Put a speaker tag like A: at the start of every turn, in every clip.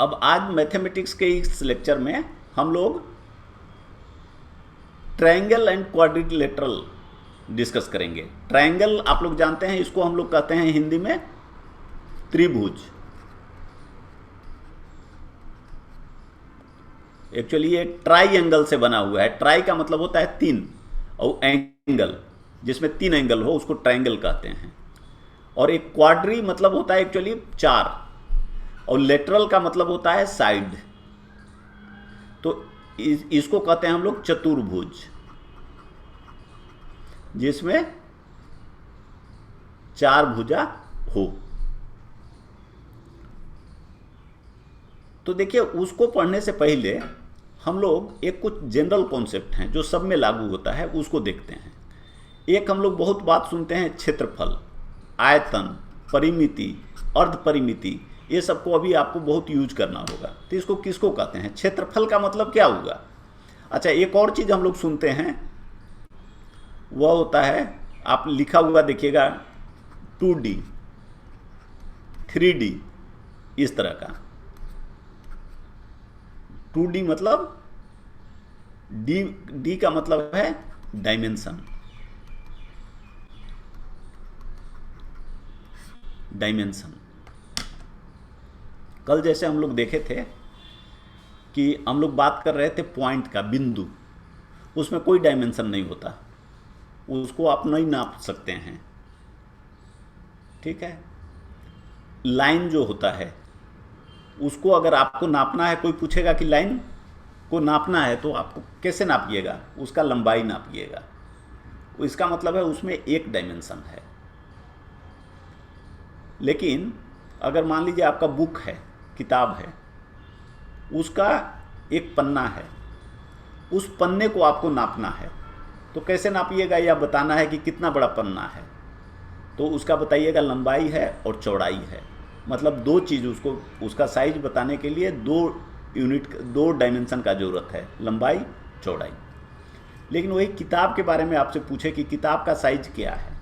A: अब आज मैथमेटिक्स के इस लेक्चर में हम लोग ट्रायंगल एंड क्वाड्रिलेटरल डिस्कस करेंगे। ट्रायंगल आप लोग जानते हैं, इसको हम लोग कहते हैं हिंदी में त्रिभुज। एक्चुअली ये ट्राई से बना हुआ है। ट्राई का मतलब होता है तीन, और एंगल जिसमें तीन एंगल हो उसको ट्रायंगल कहते हैं। और एक क्वाड्री मतलब होता है एक्चुअली चार, और लेटरल का मतलब होता है साइड। तो इसको कहते हैं हम लोग चतुर्भुज, जिसमें चार भुजा हो। तो देखिए, उसको पढ़ने से पहले हम लोग एक कुछ जनरल कॉन्सेप्ट हैं जो सब में लागू होता है, उसको देखते हैं। एक हम लोग बहुत बात सुनते हैं क्षेत्रफल, आयतन, परिमिति, अर्ध परिमिति, ये सबको अभी आपको बहुत यूज करना होगा। तो इसको किसको कहते हैं? क्षेत्रफल का मतलब क्या होगा? अच्छा, एक और चीज़ हम लोग सुनते हैं, वह होता है, आप लिखा हुआ देखिएगा 2D, 3D, इस तरह का। 2D मतलब डी का मतलब है डायमेंशन। कल जैसे हम लोग देखे थे कि हम लोग बात कर रहे थे पॉइंट का, बिंदु, उसमें कोई डायमेंशन नहीं होता, उसको आप नहीं नाप सकते हैं, ठीक है। लाइन जो होता है उसको अगर आपको नापना है, कोई पूछेगा कि लाइन को नापना है तो आपको कैसे नापिएगा? उसका लंबाई नापिएगा। इसका मतलब है उसमें एक डायमेंशन है। लेकिन अगर मान लीजिए आपका बुक है, किताब है, उसका एक पन्ना है, उस पन्ने को आपको नापना है, तो कैसे नापिएगा? या बताना है कि कितना बड़ा पन्ना है, तो उसका बताइएगा लंबाई है और चौड़ाई है। मतलब दो चीज़, उसको उसका साइज बताने के लिए दो डायमेंशन का ज़रूरत है, लंबाई, चौड़ाई। लेकिन वही किताब के बारे में आपसे पूछे कि किताब का साइज क्या है,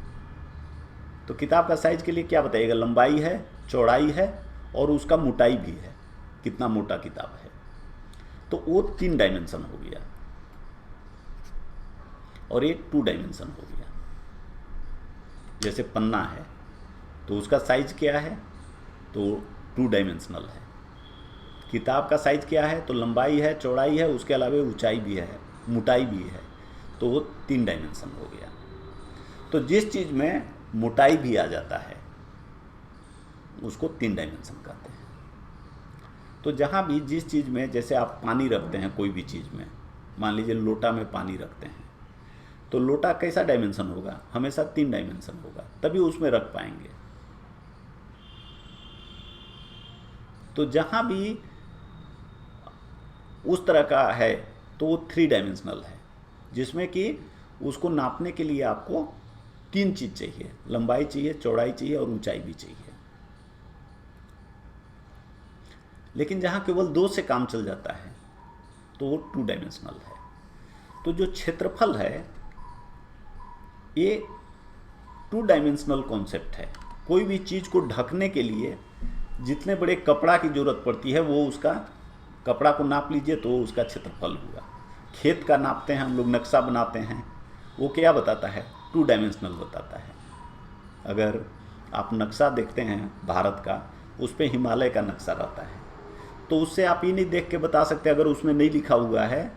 A: तो किताब का साइज के लिए क्या बताइएगा? लंबाई है, चौड़ाई है, और उसका मोटाई भी है, कितना मोटा किताब है। तो वो 3 डायमेंशन हो गया, और एक 2 डायमेंशन हो गया। जैसे पन्ना है तो उसका साइज क्या है? तो 2 डायमेंशनल है। किताब का साइज क्या है? तो लंबाई है, चौड़ाई है, उसके अलावा ऊंचाई भी है, मोटाई भी है, तो वो 3 डायमेंशन हो गया। तो जिस चीज़ में मोटाई भी आ जाता है उसको 3 डायमेंशन कहते हैं। तो जहाँ भी जिस चीज़ में, जैसे आप पानी रखते हैं कोई भी चीज़ में, मान लीजिए लोटा में पानी रखते हैं, तो लोटा कैसा डायमेंशन होगा? हमेशा 3 डायमेंशन होगा, तभी उसमें रख पाएंगे। तो जहाँ भी उस तरह का है तो वो 3 डायमेंशनल है, जिसमें कि उसको नापने के लिए आपको 3 चीज़ चाहिए, लंबाई चाहिए, चौड़ाई चाहिए, और ऊंचाई भी चाहिए। लेकिन जहाँ केवल 2 से काम चल जाता है तो वो 2 डायमेंशनल है। तो जो क्षेत्रफल है ये 2 डायमेंशनल कॉन्सेप्ट है। कोई भी चीज़ को ढकने के लिए जितने बड़े कपड़ा की ज़रूरत पड़ती है, वो उसका कपड़ा को नाप लीजिए तो उसका क्षेत्रफल हुआ। खेत का नापते हैं हम लोग, नक्शा बनाते हैं, वो क्या बताता है? 2 डायमेंशनल बताता है। अगर आप नक्शा देखते हैं भारत का, उस पर हिमालय का नक्शा रहता है, तो उससे आप ये नहीं देख के बता सकते, अगर उसमें नहीं लिखा हुआ है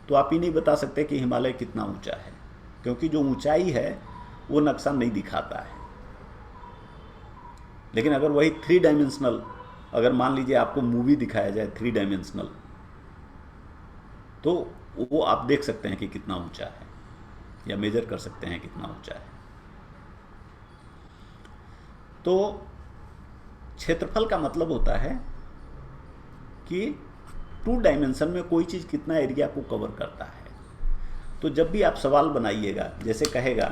A: तो आप ये नहीं बता सकते कि हिमालय कितना ऊंचा है, क्योंकि जो ऊंचाई है वो नक्शा नहीं दिखाता है। लेकिन अगर वही 3 डायमेंशनल, अगर मान लीजिए आपको मूवी दिखाया जाए 3 डायमेंशनल, तो वो आप देख सकते हैं कि कितना ऊंचा है, या मेजर कर सकते हैं कितना ऊंचा है। तो क्षेत्रफल का मतलब होता है कि 2 डायमेंशन में कोई चीज़ कितना एरिया को कवर करता है। तो जब भी आप सवाल बनाइएगा, जैसे कहेगा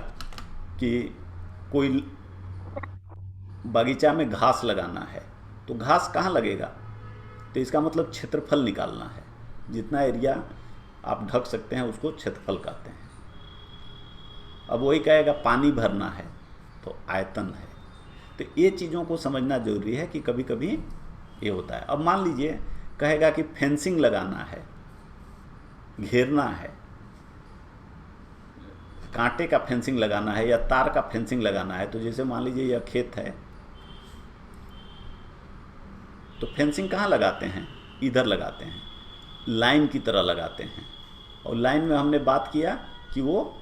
A: कि कोई बागीचा में घास लगाना है, तो घास कहाँ लगेगा? तो इसका मतलब क्षेत्रफल निकालना है, जितना एरिया आप ढक सकते हैं उसको क्षेत्रफल कहते हैं। अब वही कहेगा पानी भरना है तो आयतन है। तो ये चीज़ों को समझना जरूरी है कि कभी कभी ये होता है। अब मान लीजिए कहेगा कि फेंसिंग लगाना है, घेरना है, कांटे का फेंसिंग लगाना है या तार का फेंसिंग लगाना है। तो जैसे मान लीजिए यह खेत है, तो फेंसिंग कहाँ लगाते हैं? इधर लगाते हैं, लाइन की तरह लगाते हैं। और लाइन में हमने बात किया कि वो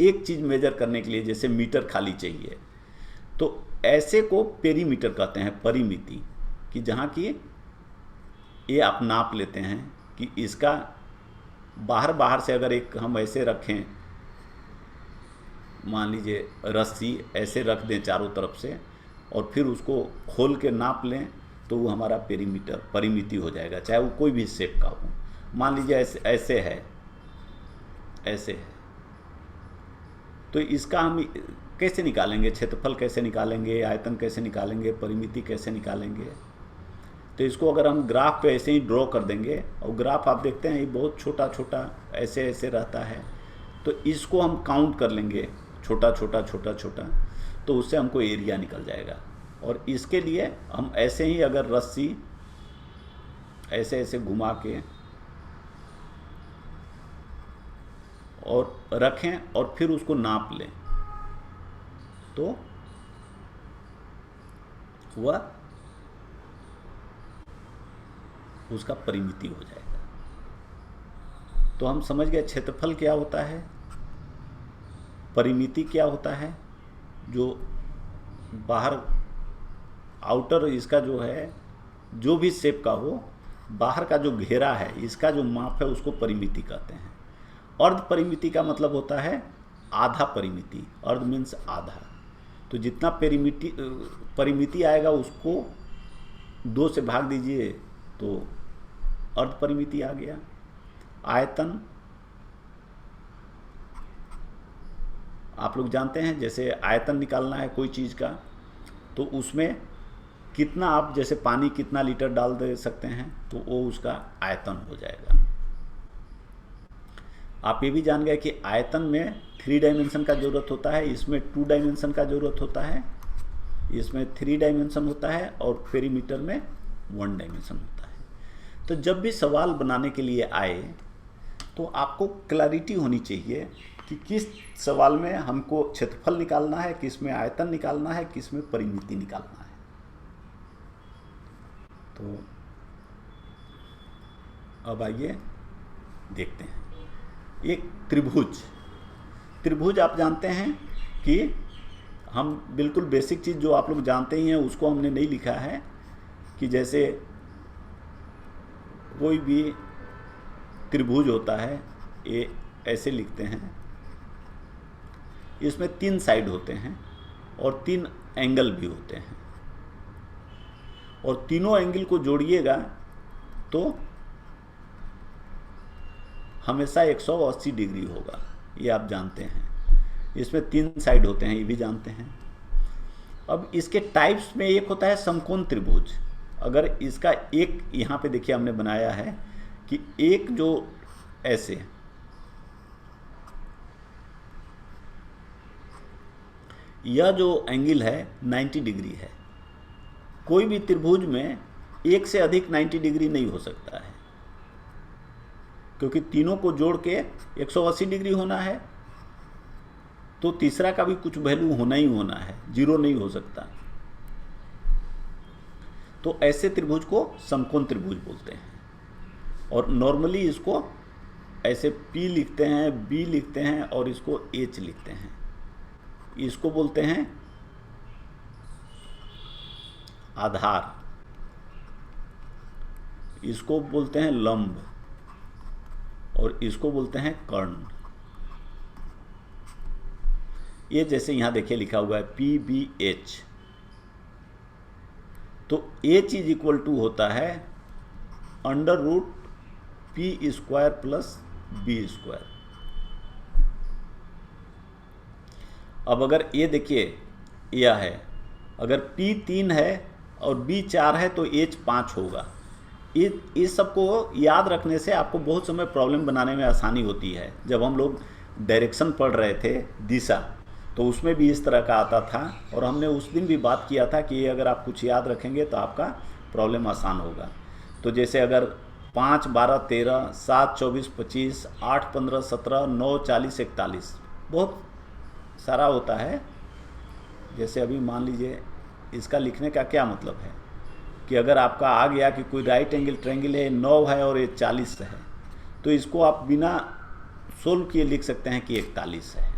A: एक चीज़ मेजर करने के लिए जैसे मीटर खाली चाहिए, तो ऐसे को पेरीमीटर कहते हैं, परिमिति, कि जहाँ की ये आप नाप लेते हैं कि इसका बाहर से अगर एक हम ऐसे रखें, मान लीजिए रस्सी ऐसे रख दें चारों तरफ से और फिर उसको खोल के नाप लें, तो वो हमारा पेरीमीटर, परिमिति हो जाएगा, चाहे वो कोई भी शेप का हो। मान लीजिए ऐसे है, ऐसे है, तो इसका हम कैसे निकालेंगे? क्षेत्रफल कैसे निकालेंगे, आयतन कैसे निकालेंगे, परिमिति कैसे निकालेंगे? तो इसको अगर हम ग्राफ पे ऐसे ही ड्रॉ कर देंगे, और ग्राफ आप देखते हैं ये बहुत छोटा छोटा ऐसे ऐसे रहता है, तो इसको हम काउंट कर लेंगे छोटा छोटा छोटा छोटा, तो उससे हमको एरिया निकल जाएगा। और इसके लिए हम ऐसे ही अगर रस्सी ऐसे ऐसे घुमा के और रखें और फिर उसको नाप लें, तो वह उसका परिमिति हो जाएगा। तो हम समझ गए क्षेत्रफल क्या होता है, परिमिति क्या होता है, जो बाहर आउटर इसका जो है, जो भी शेप का हो, बाहर का जो घेरा है, इसका जो माप है उसको परिमिति कहते हैं। अर्ध परिमिति का मतलब होता है आधा परिमिति, अर्ध मीन्स आधा। तो जितना परिमिति आएगा उसको 2 से भाग दीजिए तो अर्ध परिमिति आ गया। आयतन आप लोग जानते हैं, जैसे आयतन निकालना है कोई चीज़ का, तो उसमें कितना आप जैसे पानी कितना लीटर डाल दे सकते हैं, तो वो उसका आयतन हो जाएगा। आप ये भी जान गए कि आयतन में 3 डायमेंशन का ज़रूरत होता है, इसमें 2 डायमेंशन का ज़रूरत होता है, इसमें 3 डायमेंशन होता है, और पेरीमीटर में 1 डायमेंशन होता है। तो जब भी सवाल बनाने के लिए आए तो आपको क्लैरिटी होनी चाहिए कि किस सवाल में हमको क्षेत्रफल निकालना है, किस में आयतन निकालना है, किस में परिमिति निकालना है। तो अब आइए देखते हैं। एक त्रिभुज आप जानते हैं कि हम बिल्कुल बेसिक चीज़ जो आप लोग जानते ही हैं उसको हमने नहीं लिखा है, कि जैसे कोई भी त्रिभुज होता है, ये ऐसे लिखते हैं, इसमें 3 साइड होते हैं और 3 एंगल भी होते हैं, और तीनों एंगल को जोड़िएगा तो हमेशा 180 डिग्री होगा, ये आप जानते हैं। इसमें 3 साइड होते हैं, ये भी जानते हैं। अब इसके टाइप्स में एक होता है समकोण त्रिभुज। अगर इसका एक यहाँ पे देखिए हमने बनाया है कि एक जो ऐसे, यह जो एंगल है 90 डिग्री है। कोई भी त्रिभुज में एक से अधिक 90 डिग्री नहीं हो सकता है, क्योंकि तीनों को जोड़ के 180 डिग्री होना है, तो तीसरा का भी कुछ वैल्यू होना ही होना है, 0 नहीं हो सकता। तो ऐसे त्रिभुज को समकोण त्रिभुज बोलते हैं। और नॉर्मली इसको ऐसे P लिखते हैं, B लिखते हैं और इसको H लिखते हैं। इसको बोलते हैं आधार, इसको बोलते हैं लंब, और इसको बोलते हैं कर्ण। ये जैसे यहां देखिए लिखा हुआ है PBH, तो H इज इक्वल टू होता है √P² प्लस B²। अब अगर ये देखिए यह है, अगर P 3 है और B 4 है तो H 5 होगा। इस सबको याद रखने से आपको बहुत समय प्रॉब्लम बनाने में आसानी होती है। जब हम लोग डायरेक्शन पढ़ रहे थे, दिशा, तो उसमें भी इस तरह का आता था, और हमने उस दिन भी बात किया था कि अगर आप कुछ याद रखेंगे तो आपका प्रॉब्लम आसान होगा। तो जैसे अगर 5, 12, 13, 7, 24, 25, 8, 15, 17, 9, 40, 41 बहुत सारा होता है। जैसे अभी मान लीजिए इसका लिखने का क्या मतलब है कि अगर आपका आ गया कि कोई राइट एंगल ट्रायंगल है 9 है और ये 40 है, तो इसको आप बिना सोल्व किए लिख सकते हैं कि 41 है।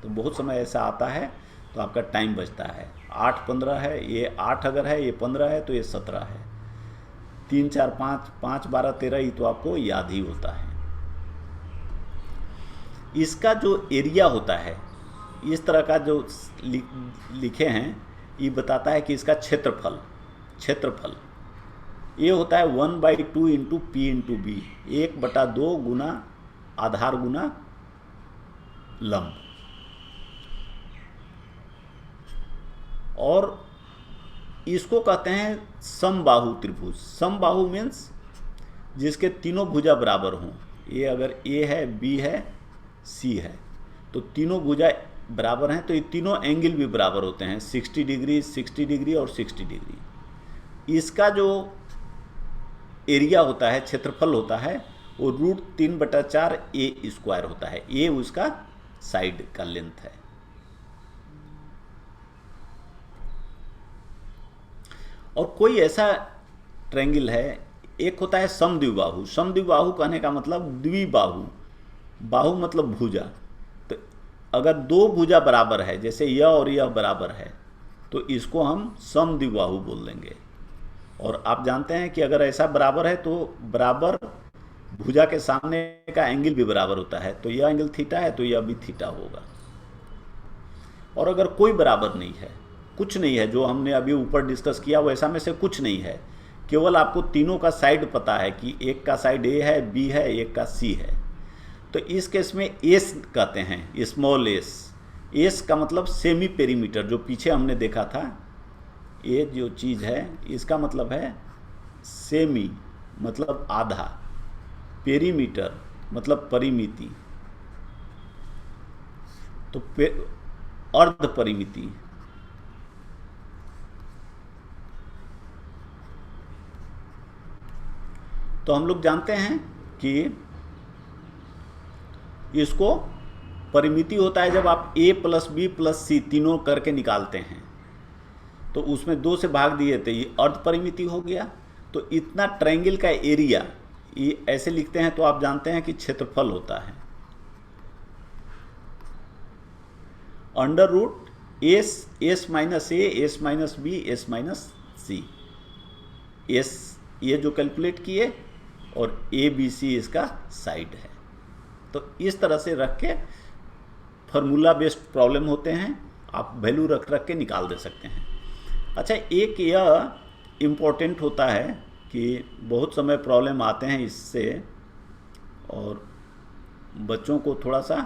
A: तो बहुत समय ऐसा आता है तो आपका टाइम बचता है। 8, 15 है, ये 8 अगर है, ये 15 है तो ये 17 है। 3, 4, 5, 5, 12, 13 ही तो आपको याद ही होता है। इसका जो एरिया होता है इस तरह का जो लिखे हैं, ये बताता है कि इसका क्षेत्रफल ये होता है 1/2 इंटू पी इंटू बी, 1/2 गुना आधार गुना लंब। और इसको कहते हैं समबाहु त्रिभुज। समबाहु मीन्स जिसके तीनों भुजा बराबर हों। ये अगर ए है, बी है, सी है, तो तीनों भुजा बराबर हैं तो ये तीनों एंगल भी बराबर होते हैं, 60 डिग्री, 60 डिग्री और 60 डिग्री। इसका जो एरिया होता है, क्षेत्रफल होता है, वो √3/4 ए स्क्वायर होता है। ए उसका साइड का लेंथ है। और कोई ऐसा ट्रायंगल है, एक होता है समद्विबाहु। समद्विबाहु कहने का मतलब द्विबाहु, बाहु मतलब भुजा। तो अगर दो भुजा बराबर है, जैसे यह और यह बराबर है, तो इसको हम समद्विबाहु बोल देंगे। और आप जानते हैं कि अगर ऐसा बराबर है तो बराबर भुजा के सामने का एंगल भी बराबर होता है। तो यह एंगल थीटा है तो यह भी थीटा होगा। और अगर कोई बराबर नहीं है, कुछ नहीं है, जो हमने अभी ऊपर डिस्कस किया वैसा में से कुछ नहीं है, केवल आपको तीनों का साइड पता है कि एक का साइड ए है, बी है, एक का सी है, तो इस केस में एस कहते हैं, स्मॉल एस। एस का मतलब सेमी पेरीमीटर, जो पीछे हमने देखा था, ये जो चीज़ है इसका मतलब है सेमी मतलब आधा, पेरीमीटर मतलब परिमिति, तो अर्ध परिमिति। तो हम लोग जानते हैं कि इसको परिमिति होता है जब आप a प्लस बी प्लस सी तीनों करके निकालते हैं, तो उसमें 2 से भाग दिए थे, ये अर्ध परिमिति हो गया। तो इतना ट्रायंगल का एरिया ये ऐसे लिखते हैं तो आप जानते हैं कि क्षेत्रफल होता है √S minus A, S minus B, S minus C. S ये जो कैलकुलेट किए और ए बी सी इसका साइड है। तो इस तरह से रख के फार्मूला बेस्ड प्रॉब्लम होते हैं, आप वैल्यू रख के निकाल दे सकते हैं। अच्छा, एक यह इम्पोर्टेंट होता है कि बहुत समय प्रॉब्लम आते हैं इससे, और बच्चों को थोड़ा सा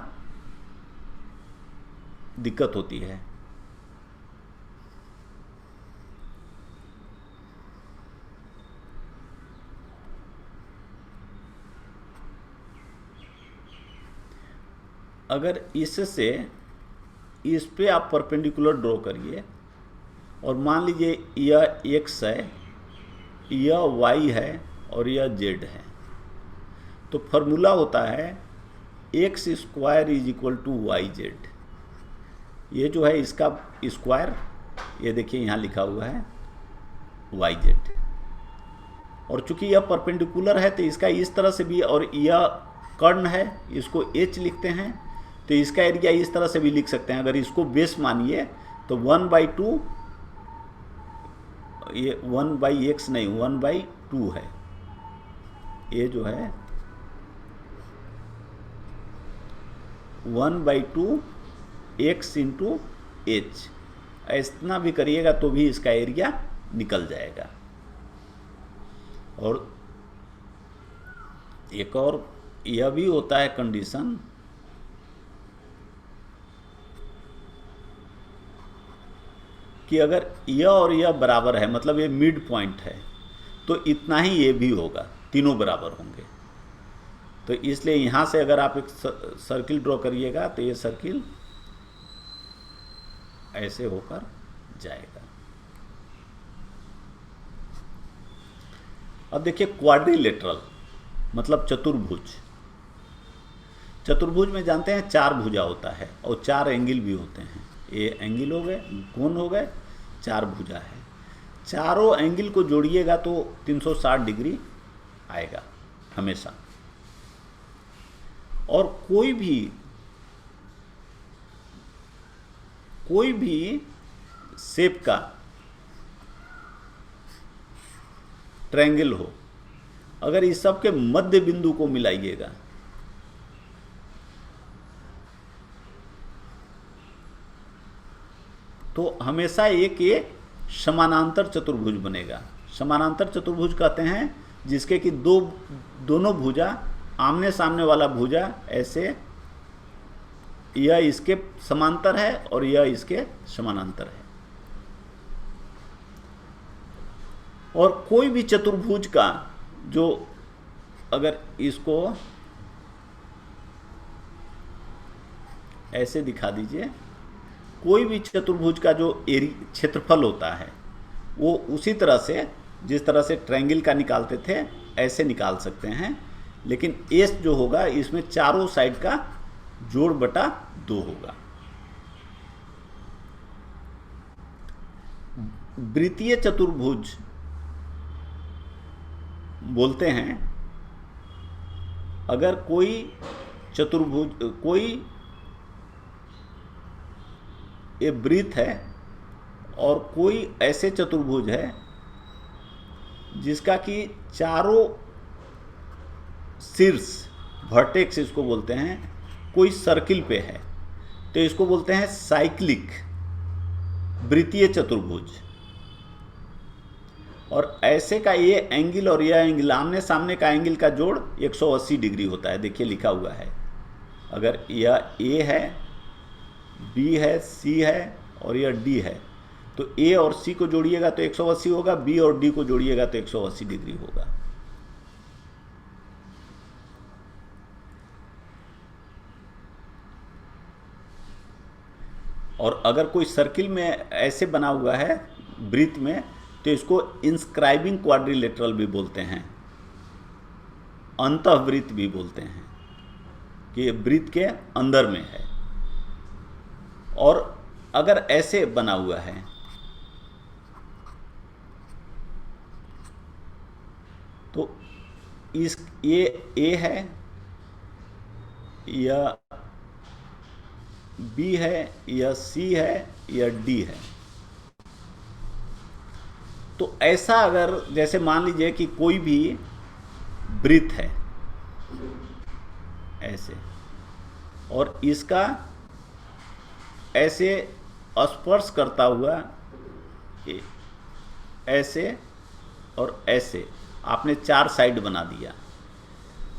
A: दिक्कत होती है। अगर इससे इस पे आप परपेंडिकुलर ड्रॉ करिए और मान लीजिए यह x है, यह y है और यह z है, तो फॉर्मूला होता है x² = yz। ये जो है इसका स्क्वायर, ये देखिए यहाँ लिखा हुआ है yz। और चूंकि यह परपेंडिकुलर है तो इसका इस तरह से भी, और यह कर्ण है इसको h लिखते हैं, तो इसका एरिया इस तरह से भी लिख सकते हैं। अगर इसको बेस मानिए तो 1/2, ये 1/x नहीं 1/2 है, ये जो है 1/2 x इंटू h। इतना भी करिएगा तो भी इसका एरिया निकल जाएगा। और एक और यह भी होता है कंडीशन कि अगर यह और यह बराबर है, मतलब ये मिड पॉइंट है, तो इतना ही ये भी होगा, तीनों बराबर होंगे। तो इसलिए यहाँ से अगर आप एक सर्किल ड्रॉ करिएगा तो ये सर्किल ऐसे होकर जाएगा। अब देखिए क्वाड्रिलेटरल मतलब चतुर्भुज। चतुर्भुज में जानते हैं 4 भुजा होता है और 4 एंगल भी होते हैं। ये एंगल हो गए, कोण हो गए, 4 भुजा है। चारों एंगल को जोड़िएगा तो 360 डिग्री आएगा हमेशा। और कोई भी शेप का ट्रायंगल हो, अगर इस सब के मध्य बिंदु को मिलाइएगा तो हमेशा एक ये समानांतर चतुर्भुज बनेगा। समानांतर चतुर्भुज कहते हैं जिसके कि दोनों भुजा आमने सामने वाला भुजा ऐसे, यह इसके समांतर है और यह इसके समानांतर है। और कोई भी चतुर्भुज का जो, अगर इसको ऐसे दिखा दीजिए, कोई भी चतुर्भुज का जो क्षेत्रफल होता है वो उसी तरह से, जिस तरह से ट्रायंगल का निकालते थे ऐसे निकाल सकते हैं, लेकिन एस जो होगा इसमें चारों साइड का जोड़ बटा 2 होगा। वृत्तीय चतुर्भुज बोलते हैं अगर कोई चतुर्भुज, कोई ये वृत्त है और कोई ऐसे चतुर्भुज है जिसका कि चारों शीर्ष, वर्टेक्स इसको बोलते हैं, कोई सर्किल पे है, तो इसको बोलते हैं साइक्लिक वृत्तीय चतुर्भुज। और ऐसे का ये एंगल और यह एंगल, आमने सामने का एंगल का जोड़ 180 डिग्री होता है। देखिए लिखा हुआ है, अगर यह ए है, बी है, सी है और यह डी है, तो ए और सी को जोड़िएगा तो 180 होगा, बी और डी को जोड़िएगा तो 180 डिग्री होगा। और अगर कोई सर्किल में ऐसे बना हुआ है वृत्त में, तो इसको इंस्क्राइबिंग क्वाड्रिलेटरल भी बोलते हैं, अंतःवृत्त भी बोलते हैं कि वृत्त के अंदर में है। और अगर ऐसे बना हुआ है तो ये ए है, यह बी है, यह सी है, यह डी है। तो ऐसा अगर, जैसे मान लीजिए कि कोई भी वृत्त है ऐसे, और इसका ऐसे स्पर्श करता हुआ ऐसे और ऐसे आपने 4 साइड बना दिया,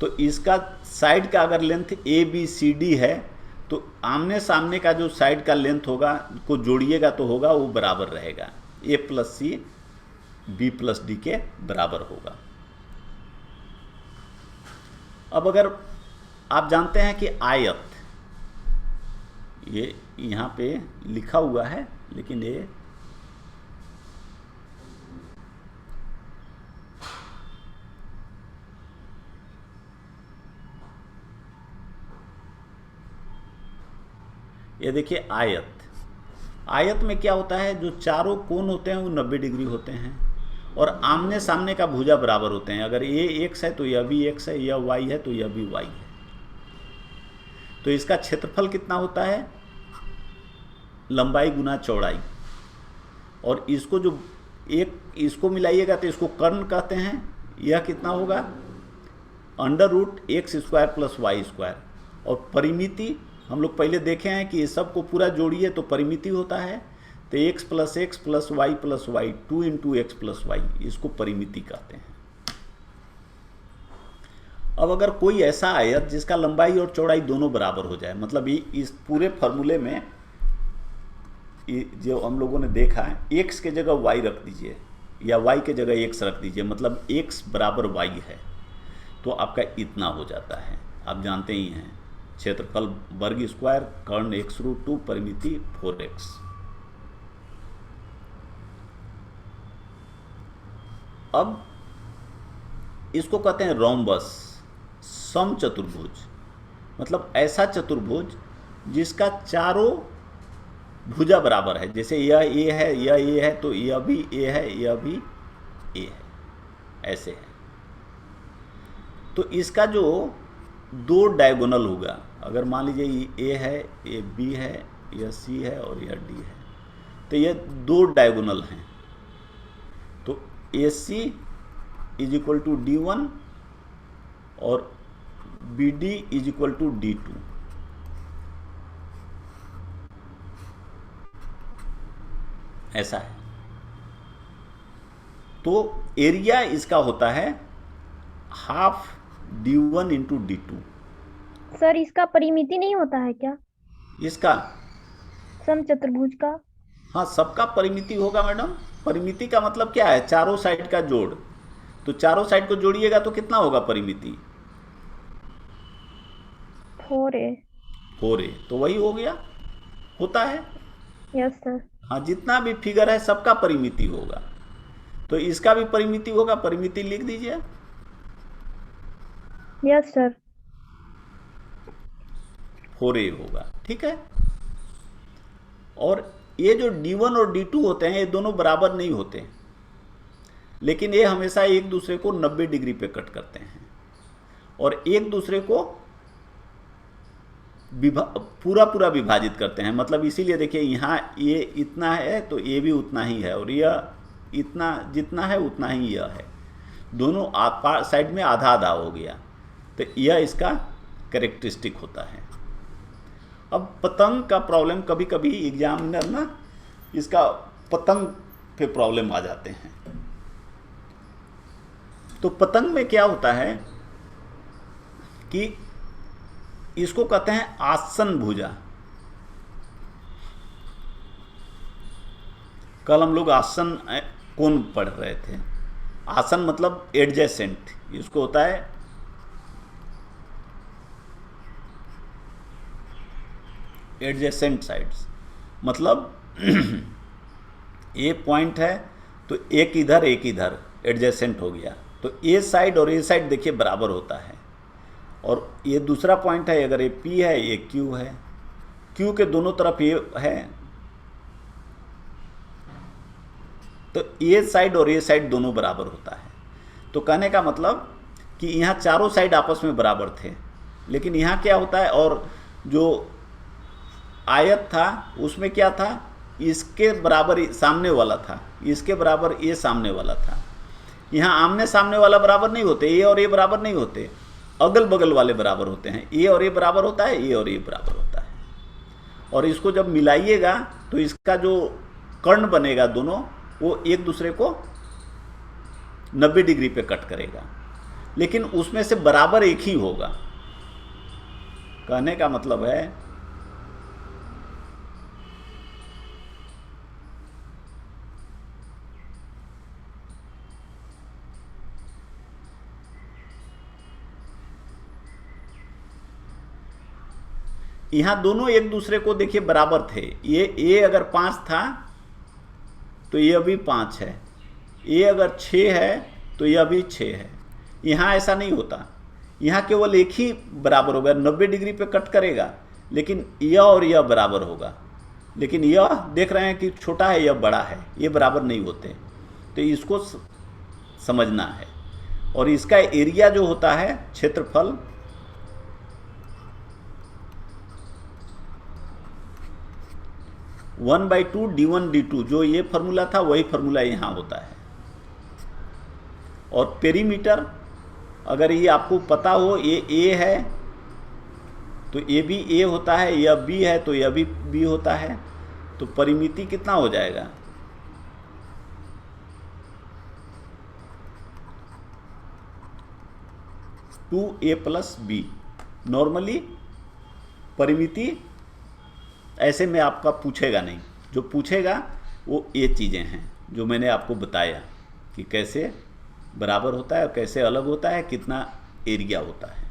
A: तो इसका साइड का अगर length A B C D है तो आमने सामने का जो साइड का लेंथ होगा को जोड़िएगा तो होगा वो बराबर रहेगा, A plus C B plus D के बराबर होगा। अब अगर आप जानते हैं कि आयत, ये यहाँ पे लिखा हुआ है लेकिन ये देखिए आयत में क्या होता है, जो चारों कोण होते हैं वो 90 डिग्री होते हैं और आमने सामने का भुजा बराबर होते हैं। अगर ये एक्स है तो यह भी एक्स है, यह वाई है तो यह भी वाई है। तो इसका क्षेत्रफल कितना होता है, लंबाई गुना चौड़ाई। और इसको जो इसको मिलाइएगा तो इसको कर्ण कहते हैं। यह कितना होगा, √x² + y²। और परिमिति हम लोग पहले देखे हैं कि ये सबको पूरा जोड़िए तो परिमिति होता है, तो x + x + y + y 2 × x + y, इसको परिमिति कहते हैं। अब अगर कोई ऐसा आयत जिसका लंबाई और चौड़ाई दोनों बराबर हो जाए, मतलब इस पूरे फॉर्मूले में जो हम लोगों ने देखा है, x के जगह y रख दीजिए या y के जगह x रख दीजिए, मतलब x = y है, तो आपका इतना हो जाता है। आप जानते ही हैं, क्षेत्रफल वर्ग² कर्ण x√2 परिमिति 4x। अब इसको कहते हैं रोम्बस, सम चतुर्भुज, मतलब ऐसा चतुर्भुज जिसका चारों भुजा बराबर है। जैसे यह ए है, यह ए है, तो यह भी ए है, यह भी ए है, ऐसे है। तो इसका जो दो डायगोनल होगा, अगर मान लीजिए ये ए है, ये बी है, यह सी है और यह डी है, तो ये दो डायगोनल हैं। तो A C is equal to D one और B D is equal to D two. ऐसा है। तो एरिया इसका होता है half D one into D two.
B: Sir इसका परिमिति नहीं होता है क्या,
A: इसका
B: समचतुर्भुज का?
A: हाँ, सबका परिमिति होगा मैडम। परिमिति का मतलब क्या है? चारों साइड का जोड़। तो चारों साइड को जोड़िएगा तो कितना होगा परिमिति?
B: 4a।
A: 4a, तो वही हो गया, होता है।
B: Yes sir.
A: हाँ, जितना भी फिगर है सबका परिमिति होगा। तो इसका भी परिमिति होगा, परिमिति लिख दीजिए।
B: Yes sir.
A: 4a होगा, ठीक है। और ये जो d1 और d2 होते हैं, ये दोनों बराबर नहीं होते, लेकिन ये हमेशा एक दूसरे को 90 डिग्री पे कट करते हैं और एक दूसरे को पूरा पूरा विभाजित करते हैं। मतलब इसीलिए देखिए, यहाँ ये इतना है तो ये भी उतना ही है, और यह इतना जितना है उतना ही यह है। दोनों साइड में आधा आधा हो गया। तो यह इसका कैरेक्टरिस्टिक होता है। अब पतंग का प्रॉब्लम, कभी कभी एग्जामिनर ना इसका पतंग पे प्रॉब्लम आ जाते हैं। तो पतंग में क्या होता है कि इसको कहते हैं आसन भुजा। कल हम लोग आसन कोण पढ़ रहे थे। आसन मतलब एडजेसेंट, इसको होता है एडजेसेंट साइड्स। मतलब ए पॉइंट है तो एक इधर एक इधर एडजेसेंट हो गया, तो ए साइड और ए साइड देखिए बराबर होता है। और ये दूसरा पॉइंट है, अगर ये पी है, ये क्यू है, क्यू के दोनों तरफ ये है, तो ए साइड और ए साइड दोनों बराबर होता है। तो कहने का मतलब कि यहाँ चारों साइड आपस में बराबर थे, लेकिन यहाँ क्या होता है, और जो आयत था उसमें क्या था, इसके बराबर सामने वाला था, इसके बराबर ये सामने वाला था। यहाँ आमने सामने वाला बराबर नहीं होते, ये और ये बराबर नहीं होते, अगल बगल वाले बराबर होते हैं। ये और ये बराबर होता है, ये और ये बराबर होता है। और इसको जब मिलाइएगा तो इसका जो कर्ण बनेगा दोनों, वो एक दूसरे को 90 डिग्री पे कट करेगा, लेकिन उसमें से बराबर एक ही होगा। कहने का मतलब है यहाँ दोनों एक दूसरे को देखिए बराबर थे। ये ए अगर 5 था तो यह भी 5 है, ए अगर 6 है तो यह भी 6 है। यहाँ ऐसा नहीं होता, यहाँ केवल एक ही बराबर होगा, 90 डिग्री पे कट करेगा, लेकिन यह और यह बराबर होगा। लेकिन यह देख रहे हैं कि छोटा है, यह बड़ा है, ये बराबर नहीं होते। तो इसको समझना है। और इसका एरिया जो होता है, क्षेत्रफल, one by two D one D two, जो ये फॉर्मूला था वही फॉर्मूला यहाँ होता है। और पेरीमीटर, अगर ये आपको पता हो, ये ए है तो ये भी ए होता है, यह बी है तो यह भी बी होता है। तो परिमिति कितना हो जाएगा, two A plus B. Normally परिमिति ऐसे में आपका पूछेगा नहीं, जो पूछेगा वो ये चीज़ें हैं जो मैंने आपको बताया कि कैसे बराबर होता है और कैसे अलग होता है, कितना एरिया होता है।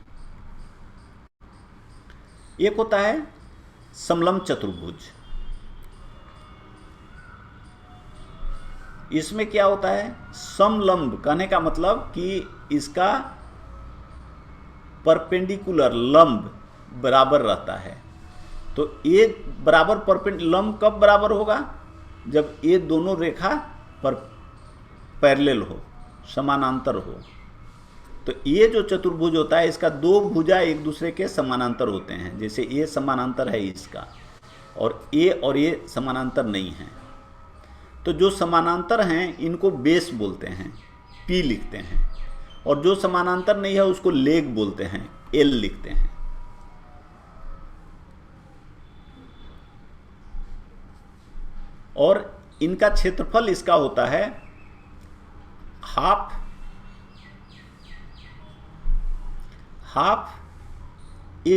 A: एक होता है समलंब चतुर्भुज, इसमें क्या होता है, समलंब कहने का मतलब कि इसका परपेंडिकुलर लंब बराबर रहता है। तो ये बराबर लंब कब बराबर होगा, जब ये दोनों रेखा पर पैरेलल हो, समानांतर हो। तो ये जो चतुर्भुज होता है इसका दो भुजा एक दूसरे के समानांतर होते हैं, जैसे ये समानांतर है इसका, और ये समानांतर नहीं है। तो जो समानांतर हैं इनको बेस बोलते हैं, पी लिखते हैं, और जो समानांतर नहीं है उसको लेग बोलते हैं, एल लिखते हैं। और इनका क्षेत्रफल इसका होता है हाफ ए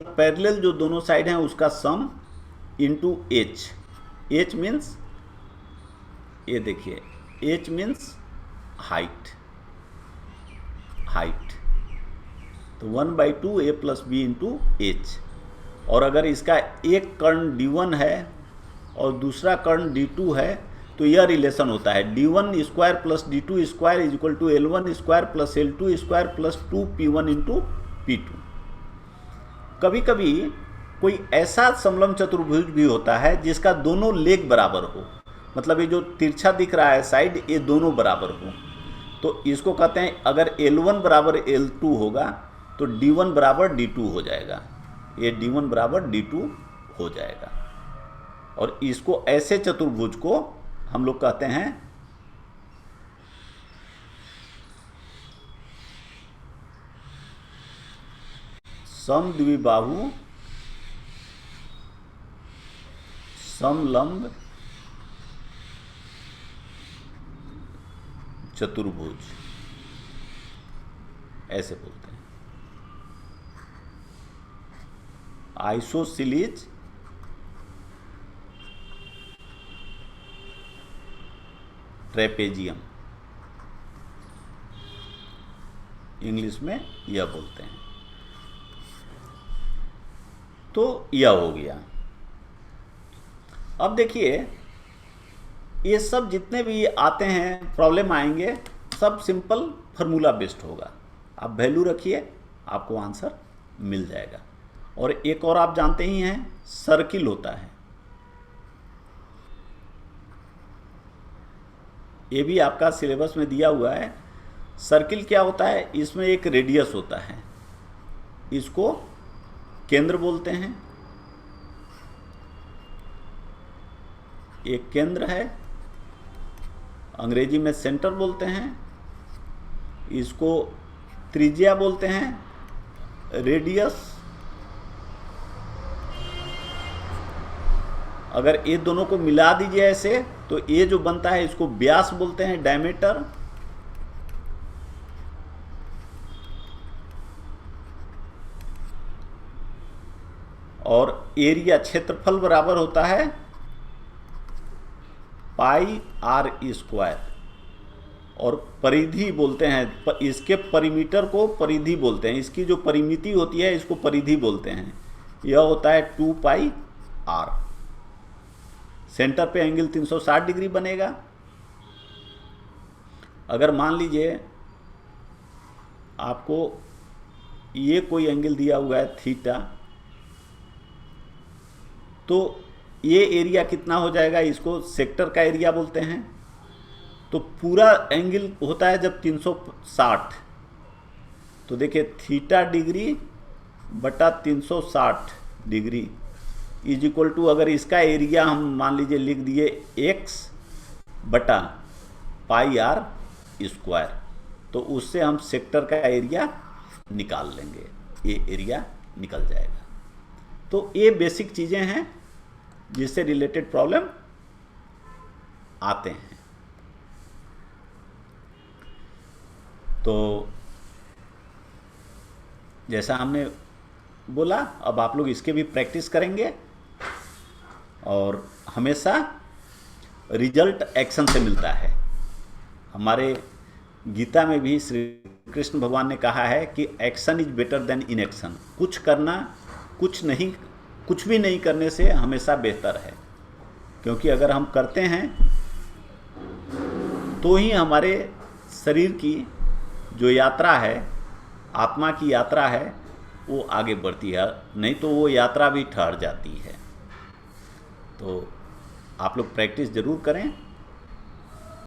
A: पैरेलल जो दोनों साइड हैं उसका sum into H. H means, ये देखिए, एच मीन्स हाइट। तो 1/2 a plus B into H. और अगर इसका एक कर्ण d1 है और दूसरा कर्ण d2 है तो यह रिलेशन होता है d1 square plus d2 square is equal to l1 square plus l2 square plus 2p1 into p2। कभी कभी कोई ऐसा समलंब चतुर्भुज भी होता है जिसका दोनों लेग बराबर हो, मतलब ये जो तिरछा दिख रहा है साइड, ये दोनों बराबर हो। तो इसको कहते हैं, अगर L1 बराबर L2 होगा तो D1 बराबर D2 हो जाएगा, ये D1 बराबर D2 हो जाएगा। और इसको, ऐसे चतुर्भुज को हम लोग कहते हैं समद्विबाहु समलंब चतुर्भुज, ऐसे बोलते हैं। आइसोसिलीज ट्रेपेजियम, इंग्लिश में यह बोलते हैं। तो यह हो गया। अब देखिए, ये सब जितने भी आते हैं प्रॉब्लम आएंगे, सब सिंपल फार्मूला बेस्ड होगा। आप वैल्यू रखिए, आपको आंसर मिल जाएगा। और एक और आप जानते ही हैं, सर्किल होता है, ये भी आपका सिलेबस में दिया हुआ है। सर्किल क्या होता है, इसमें एक रेडियस होता है, इसको केंद्र बोलते हैं। एक केंद्र है, अंग्रेजी में सेंटर बोलते हैं, इसको त्रिज्या बोलते हैं, रेडियस। अगर ये दोनों को मिला दीजिए ऐसे तो ये जो बनता है इसको व्यास बोलते हैं, डायमीटर। और एरिया, क्षेत्रफल बराबर होता है पाई आर स्क्वायर। और परिधि बोलते हैं, इसके परिमीटर को परिधि बोलते हैं, इसकी जो परिमिति होती है इसको परिधि बोलते हैं। यह होता है 2 पाई आर। सेंटर पे एंगल 360 डिग्री बनेगा। अगर मान लीजिए आपको ये कोई एंगल दिया हुआ है थीटा, तो ये एरिया कितना हो जाएगा, इसको सेक्टर का एरिया बोलते हैं। तो पूरा एंगल होता है जब 360, तो देखिए थीटा डिग्री बटा 360 डिग्री इज इक्वल टू, अगर इसका एरिया हम मान लीजिए लिख दिए x बटा पाई आर स्क्वायर, तो उससे हम सेक्टर का एरिया निकाल लेंगे, ये एरिया निकल जाएगा। तो ये बेसिक चीज़ें हैं जिससे रिलेटेड प्रॉब्लम आते हैं। तो जैसा हमने बोला, अब आप लोग इसके भी प्रैक्टिस करेंगे, और हमेशा रिजल्ट एक्शन से मिलता है। हमारे गीता में भी श्री कृष्ण भगवान ने कहा है कि action is better than inaction. कुछ करना, कुछ भी नहीं करने से हमेशा बेहतर है, क्योंकि अगर हम करते हैं तो ही हमारे शरीर की जो यात्रा है, आत्मा की यात्रा है, वो आगे बढ़ती है, नहीं तो वो यात्रा भी ठहर जाती है। तो आप लोग प्रैक्टिस ज़रूर करें।